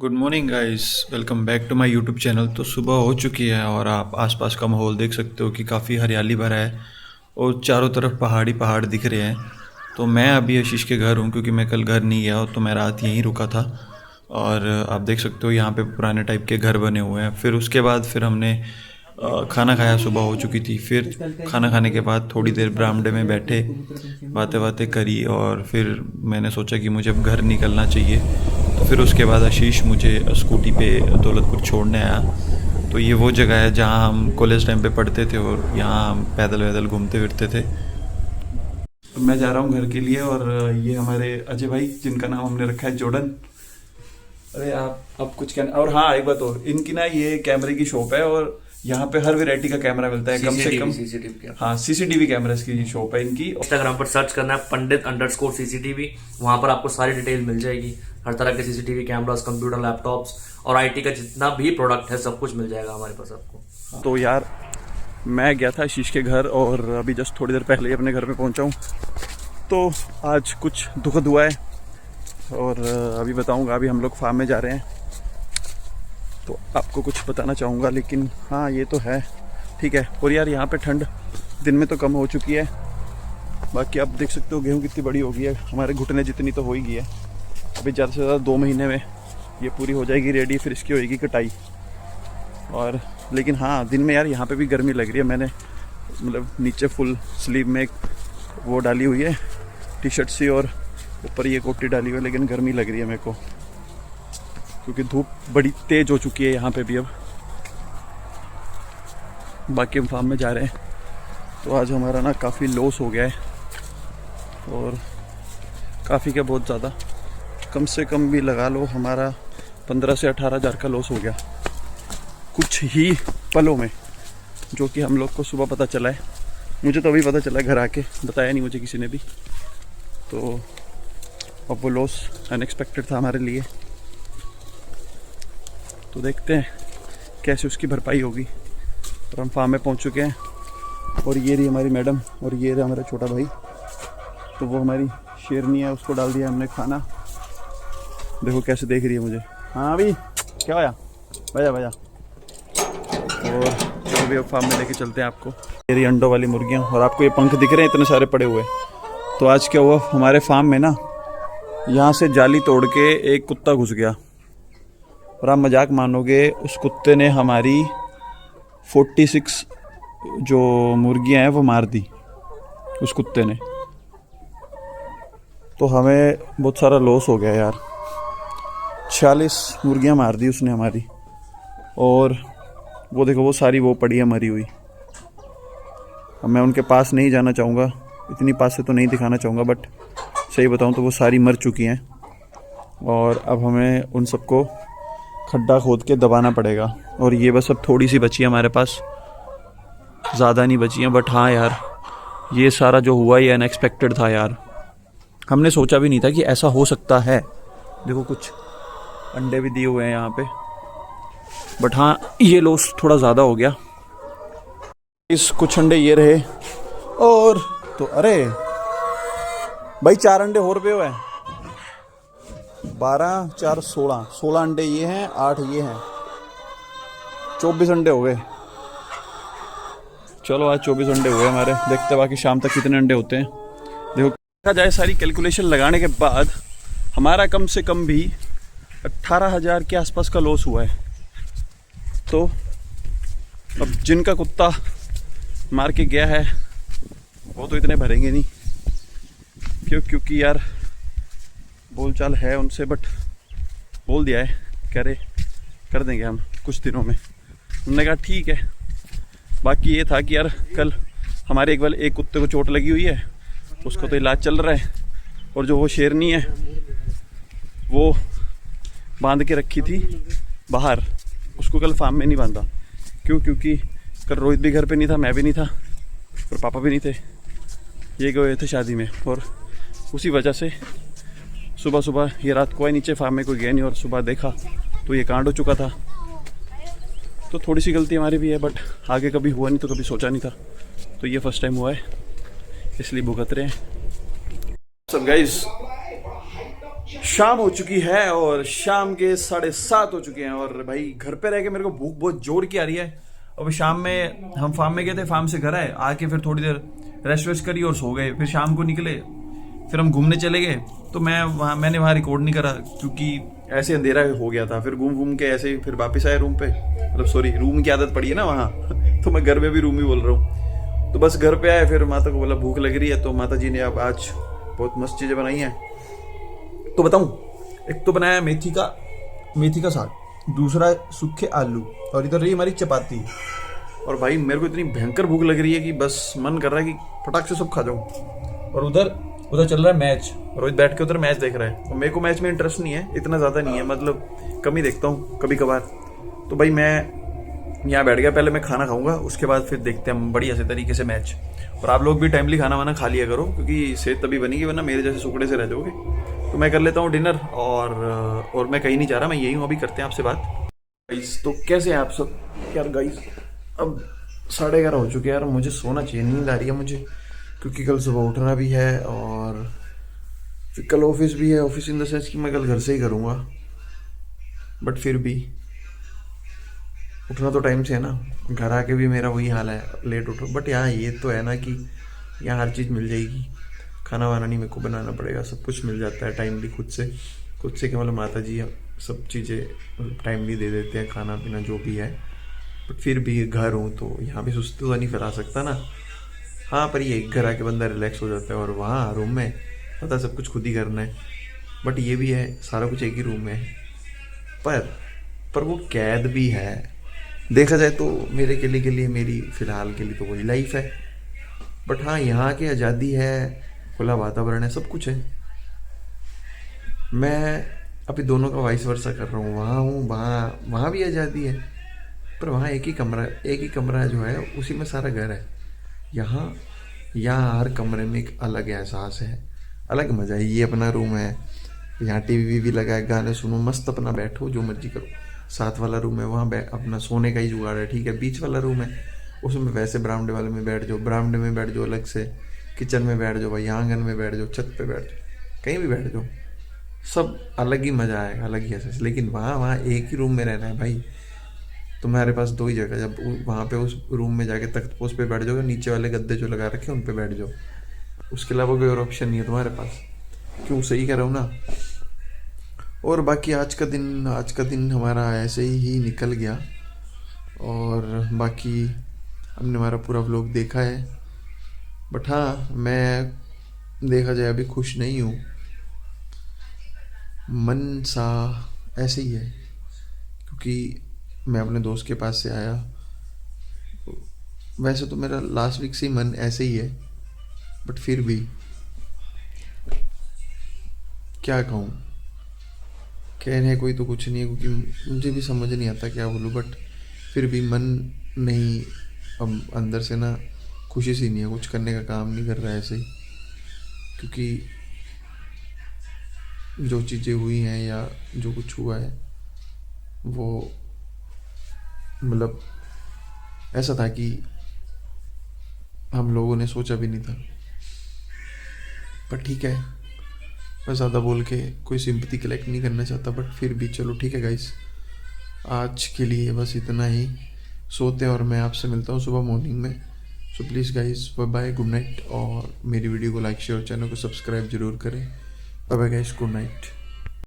Good morning guys, welcome back to my YouTube channel. तो सुबह हो चुकी है और आप आसपास का माहौल देख सकते हो कि काफ़ी हरियाली भरा है और चारों तरफ पहाड़ी पहाड़ दिख रहे हैं। तो मैं अभी आशीष के घर हूँ क्योंकि मैं कल घर नहीं गया तो मैं रात यहीं रुका था। और आप देख सकते हो यहाँ पे पुराने टाइप के घर बने हुए हैं। फिर उसके बाद फिर हमने खाना खाया, सुबह हो चुकी थी। फिर खाना खाने के बाद थोड़ी देर बरामदे में बैठे, बातें बातें करी और फिर मैंने सोचा कि मुझे अब घर निकलना चाहिए। तो फिर उसके बाद आशीष मुझे स्कूटी पे दौलतपुर छोड़ने आया। तो ये वो जगह है जहाँ हम कॉलेज टाइम पे पढ़ते थे और यहाँ हम पैदल वैदल घूमते फिरते थे। तो मैं जा रहा हूँ घर के लिए और ये हमारे अजय भाई जिनका नाम हमने रखा है जॉर्डन। अरे आप अब कुछ कहना। और हाँ, एक बात और, इनकी ना ये कैमरे की शॉप है और यहाँ पे हर वैरायटी का कैमरा मिलता है, कम से कम सीसीटीवी। हाँ, सीसीटीवी कैमरास की शॉप है इनकी। इंस्टाग्राम पर सर्च करना है पंडित_CCTV। वहां पर आपको सारी डिटेल मिल जाएगी। हर तरह के सीसीटीवी कैमरास, कंप्यूटर, लैपटॉप्स और आईटी का जितना भी प्रोडक्ट है सब कुछ मिल जाएगा हमारे पास आपको। तो यार मैं गया था आशीष के घर और अभी जस्ट थोड़ी देर पहले ही अपने घर में पहुंचा हूँ। तो आज कुछ दुखद हुआ है और अभी बताऊंगा। अभी हम लोग फार्म में जा रहे हैं तो आपको कुछ बताना चाहूँगा, लेकिन हाँ ये तो है ठीक है। और यार यहाँ पे ठंड दिन में तो कम हो चुकी है। बाकी आप देख सकते हो गेहूँ कितनी बड़ी हो गई है, हमारे घुटने जितनी तो हो ही गई है। अभी ज़्यादा से ज़्यादा 2 महीने में ये पूरी हो जाएगी रेडी, फिर इसकी होएगी कटाई। और लेकिन हाँ दिन में यार यहाँ पे भी गर्मी लग रही है। मैंने मतलब नीचे फुल स्लीव में एक वो डाली हुई है टी शर्ट सी और ऊपर ये कोटी डाली हुई है, लेकिन गर्मी लग रही है मेरे को क्योंकि धूप बड़ी तेज हो चुकी है यहाँ पे भी अब। बाकी हम फार्म में जा रहे हैं तो आज हमारा ना काफ़ी लॉस हो गया है और काफ़ी क्या बहुत ज़्यादा, कम से कम भी लगा लो हमारा 15 से 18 हज़ार का लॉस हो गया कुछ ही पलों में, जो कि हम लोग को सुबह पता चला है। मुझे तो अभी पता चला घर आके, बताया नहीं मुझे किसी ने भी। तो अब वो लॉस अनएक्सपेक्टेड था हमारे लिए। तो देखते हैं कैसे उसकी भरपाई होगी। और हम फार्म में पहुंच चुके हैं और ये रही हमारी मैडम और ये रहा हमारा छोटा भाई। तो वो हमारी शेरनी है, उसको डाल दिया हमने खाना। देखो कैसे देख रही है मुझे। हाँ अभी क्या होया, बजा बजा। और अभी अब फार्म में लेके चलते हैं आपको। ये रही अंडों वाली मुर्गियाँ और आपको ये पंख दिख रहे हैं इतने सारे पड़े हुए। तो आज क्या हुआ हमारे फार्म में ना, यहाँ से जाली तोड़ के एक कुत्ता घुस गया और आप मजाक मानोगे उस कुत्ते ने हमारी 46 जो मुर्गियां हैं वो मार दी उस कुत्ते ने। तो हमें बहुत सारा लॉस हो गया यार। 46 मुर्गियां मार दी उसने हमारी। और वो देखो वो सारी वो पड़ी है मरी हुई। अब मैं उनके पास नहीं जाना चाहूँगा, इतनी पास से तो नहीं दिखाना चाहूँगा, बट सही बताऊँ तो वो सारी मर चुकी हैं। और अब हमें उन सबको खड्डा खोद के दबाना पड़ेगा। और ये बस अब थोड़ी सी बची है हमारे पास, ज़्यादा नहीं बची हैं। बट हाँ यार ये सारा जो हुआ ये अनएक्सपेक्टेड था यार। हमने सोचा भी नहीं था कि ऐसा हो सकता है। देखो कुछ अंडे भी दिए हुए हैं यहाँ पे, बट हाँ ये लॉस थोड़ा ज़्यादा हो गया। इस कुछ अंडे ये रहे और तो अरे भाई 4 अंडे हो रुपये हुए हैं। 12 4 16 अंडे ये हैं, 8 ये हैं, 24 अंडे हो गए। चलो आज 24 अंडे हुए हमारे। देखते हैं बाकी शाम तक कितने अंडे होते हैं। देखो देखा जाए सारी कैलकुलेशन लगाने के बाद हमारा कम से कम भी 18,000 के आसपास का लॉस हुआ है। तो अब जिनका कुत्ता मार के गया है वो तो इतने भरेंगे नहीं क्योंकि यार बोलचाल है उनसे, बट बोल दिया है कर देंगे हम कुछ दिनों में। उन्होंने कहा ठीक है। बाकी ये था कि यार कल हमारे एक कुत्ते को चोट लगी हुई है, उसको तो इलाज चल रहा है। और जो वो शेरनी है वो बांध के रखी थी बाहर, उसको कल फार्म में नहीं बांधा। क्योंकि कल रोहित भी घर पे नहीं था, मैं भी नहीं था और पापा भी नहीं थे, ये गए थे शादी में। और उसी वजह से सुबह ये रात को आए नीचे, फार्म में कोई गया नहीं और सुबह देखा तो ये कांड हो चुका था। तो थोड़ी सी गलती हमारी भी है, बट आगे कभी हुआ नहीं तो कभी सोचा नहीं था। तो ये फर्स्ट टाइम हुआ है इसलिए भुगत रहे हैं सब गाइस। शाम हो चुकी है और शाम के 7:30 हो चुके हैं और भाई घर पे रह के मेरे को भूख बहुत जोर की आ रही है। अभी शाम में हम फार्म में गए थे, फार्म से घर आए, आके फिर थोड़ी देर रेस्ट वेस्ट करी और सो गए। फिर शाम को निकले, फिर हम घूमने चले गए। तो मैंने वहाँ रिकॉर्ड नहीं करा क्योंकि ऐसे अंधेरा हो गया था। फिर घूम के ऐसे ही फिर वापस आए रूम पे, मतलब सॉरी रूम की आदत पड़ी है ना वहाँ तो मैं घर में भी रूम ही बोल रहा हूँ। तो बस घर पे आए, फिर माता को बोला भूख लग रही है, तो माता जी ने अब आज बहुत मस्त चीज़ें बनाई हैं। तो बताऊं, एक तो बनाया मेथी का साग, दूसरा सूखे आलू, और इधर रही हमारी चपाती। और भाई मेरे को इतनी भयंकर भूख लग रही है कि बस मन कर रहा है कि फटाक से सब खा जाऊं। और उधर चल रहा है मैच, रोहित बैठ के उधर मैच देख रहा है। और मेरे को मैच में इंटरेस्ट नहीं है, इतना ज़्यादा नहीं है, मतलब कम ही देखता हूँ कभी कभार। तो भाई मैं यहाँ बैठ गया, पहले मैं खाना खाऊंगा, उसके बाद फिर देखते हैं हम बढ़िया से तरीके से मैच। और आप लोग भी टाइमली खाना वाना खा लिया करो, क्योंकि सेहत तभी बनेगी, वरना मेरे जैसे सुकड़े से रह जाओगे। तो मैं कर लेता हूँ डिनर, और मैं कहीं नहीं जा रहा, मैं यही हूँ, अभी करते हैं आपसे बात। गाइस तो कैसे हैं आप सब यार? गाइस अब 11:30 हो चुके हैं यार, मुझे सोना चाहिए, नींद आ रही है मुझे, क्योंकि कल सुबह उठना भी है और फिर कल ऑफिस भी है। ऑफिस इन द सेंस कि मैं कल घर से ही करूँगा, बट फिर भी उठना तो टाइम से है ना। घर आके भी मेरा वही हाल है, लेट उठो। बट यहाँ ये तो है ना कि यहाँ हर चीज़ मिल जाएगी, खाना वाना नहीं मेरे को बनाना पड़ेगा, सब कुछ मिल जाता है टाइमली खुद से क्या, मतलब माता जी सब चीज़ें टाइमली दे देते हैं, खाना पीना जो भी है। बट फिर भी घर हूँ तो यहाँ भी सुस्ती तो नहीं फैला सकता ना। हाँ पर ये घर आके बंदा रिलैक्स हो जाता है, और वहाँ रूम में पता सब कुछ खुद ही करना है। बट ये भी है, सारा कुछ एक ही रूम में है, पर वो कैद भी है। देखा जाए तो मेरे के लिए मेरी फ़िलहाल के लिए तो वही लाइफ है। बट हाँ, यहाँ की आज़ादी है, खुला वातावरण है, सब कुछ है। मैं अभी दोनों का वाइस वर्सा कर रहा हूँ, वहाँ हूँ, वहाँ भी आज़ादी है, पर वहाँ एक ही कमरा जो है उसी में सारा घर है। यहाँ हर कमरे में एक अलग एहसास है, अलग मज़ा है। ये अपना रूम है, यहाँ टीवी भी लगा है, गाने सुनो, मस्त अपना बैठो, जो मर्जी करो। साथ वाला रूम है, वहाँ अपना सोने का ही जुगाड़ है, ठीक है। बीच वाला रूम है, उसमें वैसे बरामदे वाले में बैठ जाओ, बरामदे में बैठ जाओ अलग से, किचन में बैठ जाओ भाई, आंगन में बैठ जाओ, छत पे बैठ जाओ, कहीं भी बैठ जाओ, सब अलग ही मज़ा आएगा, अलग ही एहसास। लेकिन वहाँ एक ही रूम में रहना है भाई, तुम्हारे पास दो ही जगह। जब वहाँ पे उस रूम में जाके तख्त पोस्ट पे बैठ जाओगे, नीचे वाले गद्दे जो लगा रखे हैं उन पे बैठ जाओ, उसके अलावा कोई और ऑप्शन नहीं है तुम्हारे पास। क्यों, सही कह रहा हूँ ना। और बाकी आज का दिन हमारा ऐसे ही निकल गया, और बाकी हमने हमारा पूरा व्लॉग देखा है। बट हाँ, मैं देखा जाए अभी खुश नहीं हूँ, मन सा ऐसे ही है, क्योंकि मैं अपने दोस्त के पास से आया। वैसे तो मेरा लास्ट वीक से ही मन ऐसे ही है, बट फिर भी क्या कहूँ, कहने कोई तो कुछ नहीं है, क्योंकि मुझे भी समझ नहीं आता क्या बोलूँ। बट फिर भी मन नहीं, अब अंदर से ना खुशी सी नहीं है, कुछ करने का काम नहीं कर रहा है ऐसे ही। क्योंकि जो चीज़ें हुई हैं या जो कुछ हुआ है, वो मतलब ऐसा था कि हम लोगों ने सोचा भी नहीं था। पर ठीक है, मैं ज़्यादा बोल के कोई सिंपैथी कलेक्ट नहीं करना चाहता, बट फिर भी चलो ठीक है गाइस, आज के लिए बस इतना ही। सोते हैं और मैं आपसे मिलता हूँ सुबह मॉर्निंग में। So please guys, bye bye, good night. और मेरी वीडियो को लाइक शेयर, चैनल को सब्सक्राइब जरूर करें। Bye bye guys, good night.